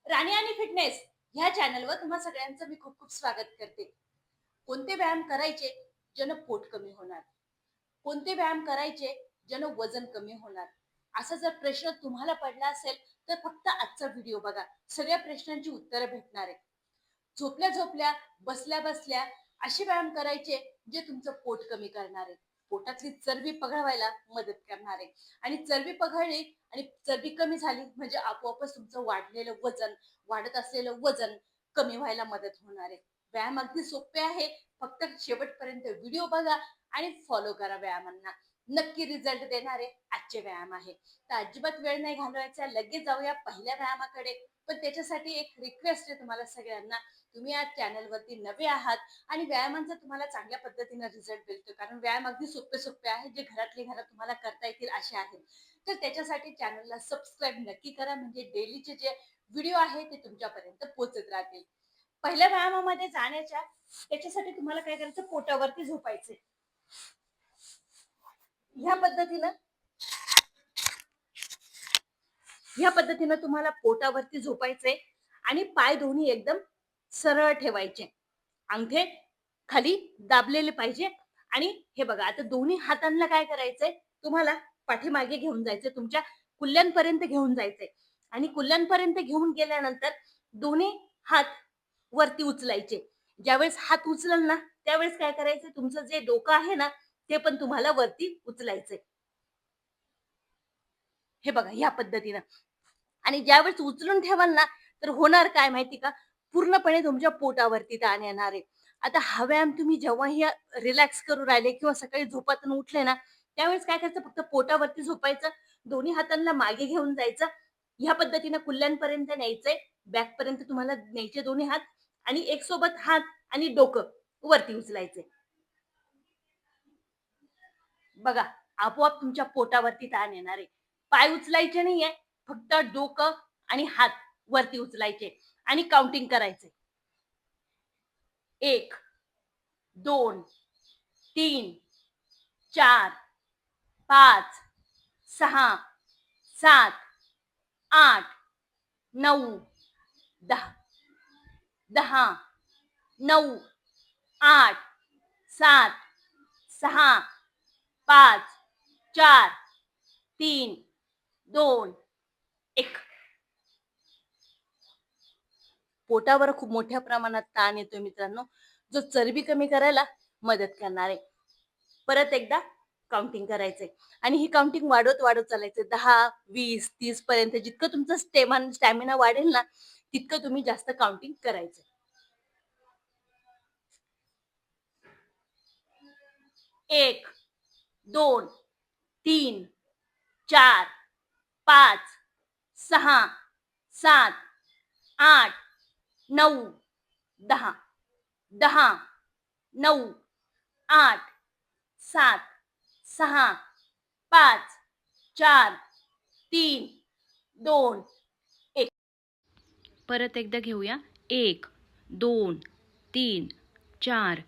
राणी आणि फिटनेस ह्या चॅनलवर तुम्हा सगळ्यांचं मी खूप खूप स्वागत करते. कोणते व्यायाम करायचे ज्यानं पोट कमी होणार? कोणते व्यायाम करायचे ज्यानं वजन कमी होणार? असा जर प्रश्न तुम्हाला पडला असेल तर फक्त आजचा व्हिडिओ बघा. सगळ्या प्रश्नांची उत्तरं भेटणार आहे. झोपल्या झोपल्या, बसल्या बसल्या असे व्यायाम करायचे जे तुमचं पोट कमी करणार आहे. पोटातली चरबी पघळवायला मदत करणार आहे. आणि चरबी पघळली आणि चरबी कमी झाली म्हणजे आपोआपच तुमचं वाढत असलेलं वजन कमी व्हायला मदत होणार आहे. व्यायाम अगदी सोपे आहे. फक्त शेवटपर्यंत व्हिडिओ बघा आणि फॉलो करा व्यायामांना. नक्की रिझल्ट देणारे आजचे व्यायाम आहे. तर अजिबात वेळ नाही घालवायचा, लगेच जाऊया पहिल्या व्यायामाकडे. पण त्याच्यासाठी एक रिक्वेस्ट आहे तुम्हाला सगळ्यांना. तुम्ही आज चॅनलवरती नवे आहात आणि व्यायामांचा तुम्हाला चांगल्या पद्धतीने रिझल्ट मिळतो, कारण व्यायाम अगदी सोपे सोपे आहेत जे घरातले घरात तुम्हाला करता येतील असे आहेत. तर त्याच्यासाठी चॅनलला सबस्क्राईब नक्की करा, म्हणजे डेलीचे जे व्हिडिओ आहे ते तुमच्यापर्यंत पोहोचत राहतील. पहिल्या व्यायामामध्ये जाण्याच्या त्याच्यासाठी तुम्हाला काय करायचं, पोटावरती झोपायचे. ह्या पद्धतीनं तुम्हाला पोटावरती झोपायचे आणि पाय दोन्ही एकदम सरळ ठेवायचे. अंगठे खाली दाबलेले पाहिजे. आणि हे बघा, आता दोन्ही हातांना काय करायचंय, तुम्हाला पाठीमागे घेऊन जायचंय, तुमच्या कुल्ल्यांपर्यंत घेऊन जायचंय. आणि कुल्ल्यांपर्यंत घेऊन गेल्यानंतर दोन्ही हात वरती उचलायचे. ज्यावेळेस हात उचलल ना त्यावेळेस काय करायचं, तुमचं जे डोकं आहे ना ते पण तुम्हाला वरती उचलायचंय. हे बघा ह्या पद्धतीनं. आणि ज्यावेळेस उचलून ठेवाल ना तर होणार काय माहिती का, पूर्णपणे तुमच्या पोटावरती ताण येणार आहे. आता हा व्यायाम तुम्ही जेव्हाही रिलॅक्स करू राहिले किंवा सकाळी झोपातून उठले ना त्यावेळेस काय करायचं, फक्त पोटावरती झोपायचं, दोन्ही हातांना मागे घेऊन जायचं. ह्या पद्धतीनं कुल्ल्यांपर्यंत न्यायचंय, बॅक पर्यंत तुम्हाला न्यायचे दोन्ही हात. आणि एक सोबत हात आणि डोकं वरती उचलायचे. बघा, आपोआप तुमच्या पोटावरती ताण येणार आहे. पाय उचलायचे नाहीये, फक्त डोकं आणि हात वरती उचलायचे आणि काउंटिंग करायचे. 1, 2, 3, 4, 5, 6, 7, 8, 9, 10, 10, 9, 8, 7, 6, 5, 4, 3, 2, 1. पोटावर खूप मोठ्या प्रमाणात ताण येतोय मित्रांनो, जो चरबी कमी करायला मदत करणार आहे. परत एकदा काउंटिंग करायचंय आणि ही काउंटिंग वाढवत वाढवत चालायचं. 10, 20, 30 पर्यंत जितकं तुमचं स्टॅमिना वाढेल ना तितकं तुम्ही जास्त काउंटिंग करायचं. 1, 2, 3, 4, 5, 6, 7, 8, 9, 10, 10, 9, 8, 7, 6, 5, 4, 3, 2, 1. परत एकदा घेऊया. 1, 2, 3, 4,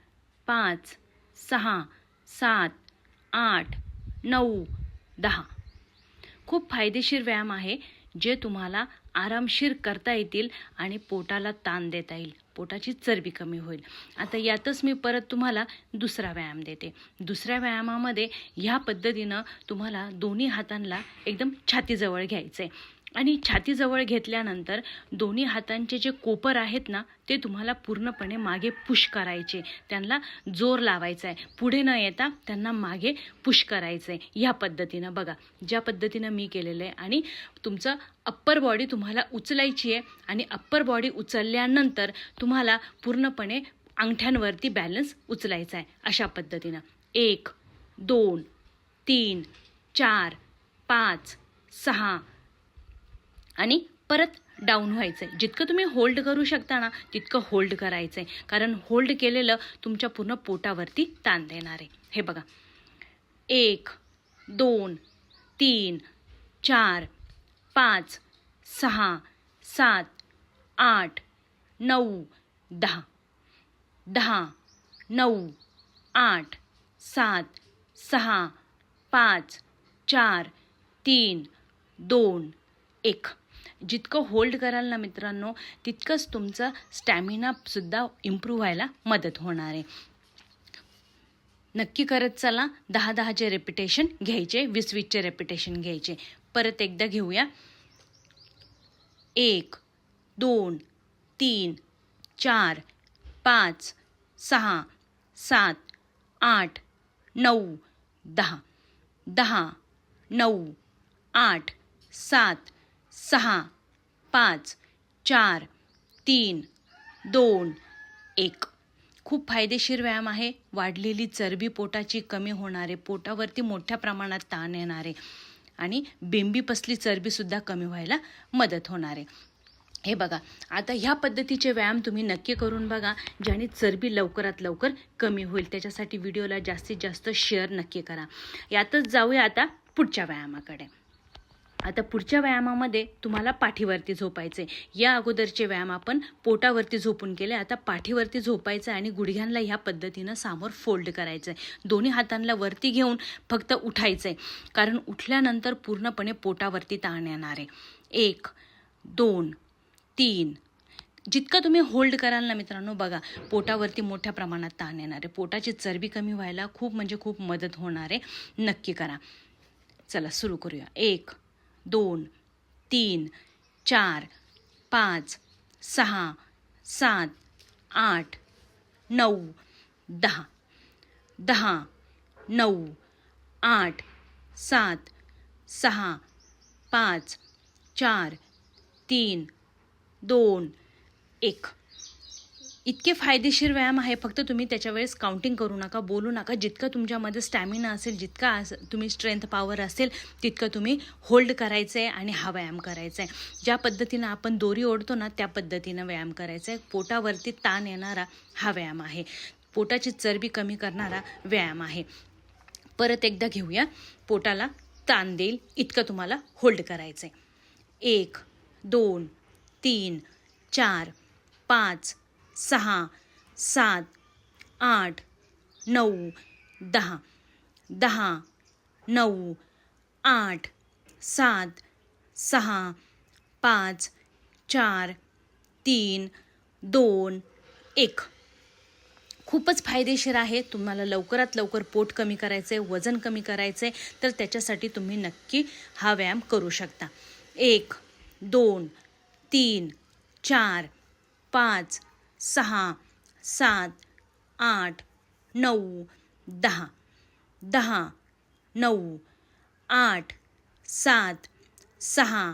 5, 6, 7, 8, 9, 10. खूप फायदेशीर व्यायाम आहे जे तुम्हाला आरामशीर करता येतील आणि पोटाला ताण देता येईल, पोटाची चरबी कमी होईल. आता यातच मी परत तुम्हाला दुसरा व्यायाम देते. दुसऱ्या व्यायामामध्ये ह्या पद्धतीनं तुम्हाला दोन्ही हातांना एकदम छातीजवळ घ्यायचं आहे आणि छातीजवळ घेतल्यानंतर दोन्ही हातांचे जे कोपर आहेत ना ते तुम्हाला पूर्णपणे मागे पुश करायचे, त्यांना जोर लावायचा आहे, पुढे न येता त्यांना मागे पुश करायचं आहे. ह्या पद्धतीनं बघा, ज्या पद्धतीनं मी केलेलं आहे. आणि तुमचं अप्पर बॉडी तुम्हाला उचलायची आहे आणि अप्पर बॉडी उचलल्यानंतर तुम्हाला पूर्णपणे अंगठ्यांवरती बॅलन्स उचलायचा आहे. अशा पद्धतीनं 1, 2, 3, 4, 5, 6 आणि परत डाऊन व्हायचं आहे. जितकं तुम्ही होल्ड करू शकता ना तितकं होल्ड करायचं आहे, कारण होल्ड केलेलं तुमच्या पूर्ण पोटावरती ताण देणार आहे. हे बघा, 1, 2, 3, 4, 5, 6, 7, 8, 9, 10, 10, 9, 8, 7, 6, 5, 4, 3, 2, 1. जितकं होल्ड कराल ना मित्रांनो, तितकंच तुमचा स्टॅमिनासुद्धा इम्प्रूव्ह व्हायला मदत होणार आहे. नक्की करत चला. 10-10चे रेपिटेशन घ्यायचे, 20-20चे रेपिटेशन घ्यायचे. परत एकदा घेऊया. 1 2 3 4 5 6 7 8 9 10. 10 9 8 7 6 5 4 3 2 1. खूप फायदेशीर व्यायाम आहे. वाढलेली चरबी पोटाची कमी होणारे, पोटावरती मोठ्या प्रमाणात ताण येणारे आणि बेंबीपसली चरबीसुद्धा कमी व्हायला मदत होणार आहे. हे बघा, आता ह्या पद्धतीचे व्यायाम तुम्ही नक्की करून बघा, ज्याने चरबी लवकरात लवकर कमी होईल. त्याच्यासाठी व्हिडिओला जास्तीत जास्त शेअर नक्की करा. यातच जाऊया आता पुढच्या व्यायामाकडे. आता पुढच्या व्यायामामध्ये तुम्हाला पाठीवरती झोपायचे. या अगोदरचे व्यायाम आपण पोटावरती झोपून केले. आता पाठीवरती झोपायचं आणि गुडघ्यांना ह्या पद्धतीनं समोर फोल्ड करायचं आहे. दोन्ही हातांना वरती घेऊन फक्त उठायचं आहे, कारण उठल्यानंतर पूर्णपणे पोटावरती ताण येणार आहे. 1 2 3. जितकं तुम्ही होल्ड कराल ना मित्रांनो, बघा पोटावरती मोठ्या प्रमाणात ताण येणार आहे. पोटाची चरबी कमी व्हायला खूप म्हणजे खूप मदत होणार आहे. नक्की करा. चला सुरू करूया. 1 2 3 4 5 6 7 8 9 10. 10 9 8 7 6 5 4 3 2 1. इतके फायदेशीर व्यायाम आहे. फक्त तुम्ही त्याच्या वेळेस काउंटिंग करू नका, बोलू नका. जितकं तुमच्यामध्ये स्टॅमिना असेल, जितका तुम्ही स्ट्रेंथ पॉवर असेल, तितकं तुम्ही होल्ड करायचं आहे आणि हा व्यायाम करायचा आहे. ज्या पद्धतीनं आपण दोरी ओढतो ना, त्या पद्धतीनं व्यायाम करायचा आहे. पोटावरती ताण येणारा हा व्यायाम आहे. पोटाची चरबी कमी करणारा व्यायाम आहे. परत एकदा घेऊया. पोटाला ताण देईल इतकं तुम्हाला होल्ड करायचं आहे. 1 2 3 4 5 6 7 8 9 10. 10 9 8 7 6 5 4 3 2 1. खूपच फायदेशीर आहे. तुम्हाला लवकरात लवकर पोट कमी करायचं आहे, वजन कमी करायचं आहे, तर त्याच्यासाठी तुम्ही नक्की हा व्यायाम करू शकता. 1 2 3 4 5 6 7 8 9 10. 10 9 8 7 6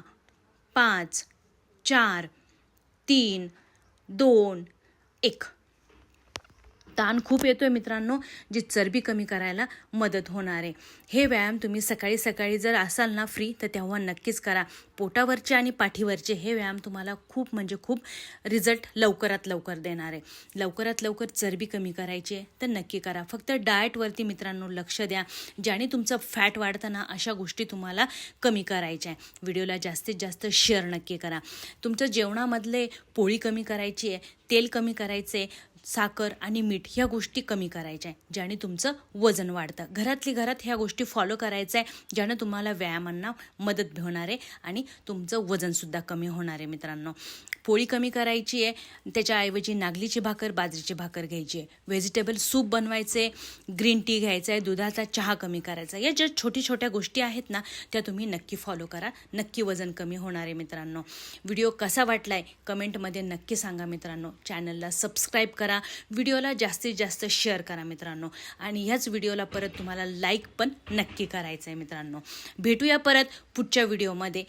5 4 3 2 1. ताण खूप येतोय मित्रांनो, जी चरबी कमी करायला मदत होणार आहे. हे व्यायाम तुम्ही सकाळी सकाळी जर असाल ना फ्री, तर तेव्हा नक्कीच करा. पोटावरचे आणि पाठीवरचे हे व्यायाम तुम्हाला खूप म्हणजे खूप रिझल्ट लवकरात लवकर देणार आहे. लवकरात लवकर चरबी कमी करायची आहे तर नक्की करा. फक्त डाएटवरती मित्रांनो लक्ष द्या, ज्याने तुमचं फॅट वाढतं ना, अशा गोष्टी तुम्हाला कमी करायच्या आहे. व्हिडिओला जास्तीत जास्त शेअर नक्की करा. तुमचं जेवणामधले पोळी कमी करायची आहे, तेल कमी करायचं आहे, साखर आणि मीठ ह्या गोष्टी कमी करायच्या आहे, ज्याने तुमचं वजन वाढतं. घरातली घरात ह्या गोष्टी फॉलो करायच्या आहे, ज्यानं तुम्हाला व्यायामांना मदत होणार आहे आणि तुमचं वजनसुद्धा कमी होणार आहे. मित्रांनो, पोळी कमी करायची आहे, त्याच्याऐवजी नागलीची भाकर, बाजरीची भाकर घ्यायची आहे. व्हेजिटेबल सूप बनवायचे, ग्रीन टी घ्यायचा आहे, दुधाचा चहा कमी करायचा. या ज्या छोटी छोट्या गोष्टी आहेत ना, त्या तुम्ही नक्की फॉलो करा. नक्की वजन कमी होणार आहे. मित्रांनो, व्हिडिओ कसा वाटला आहे कमेंटमध्ये नक्की सांगा. मित्रांनो, चॅनलला सबस्क्राईब करा, व्हिडिओला जास्तीत जास्त शेअर करा मित्रांनो, आणि ह्याच व्हिडिओला परत तुम्हाला लाईक पण नक्की करायचं आहे. मित्रांनो, भेटूया परत पुढच्या व्हिडिओमध्ये.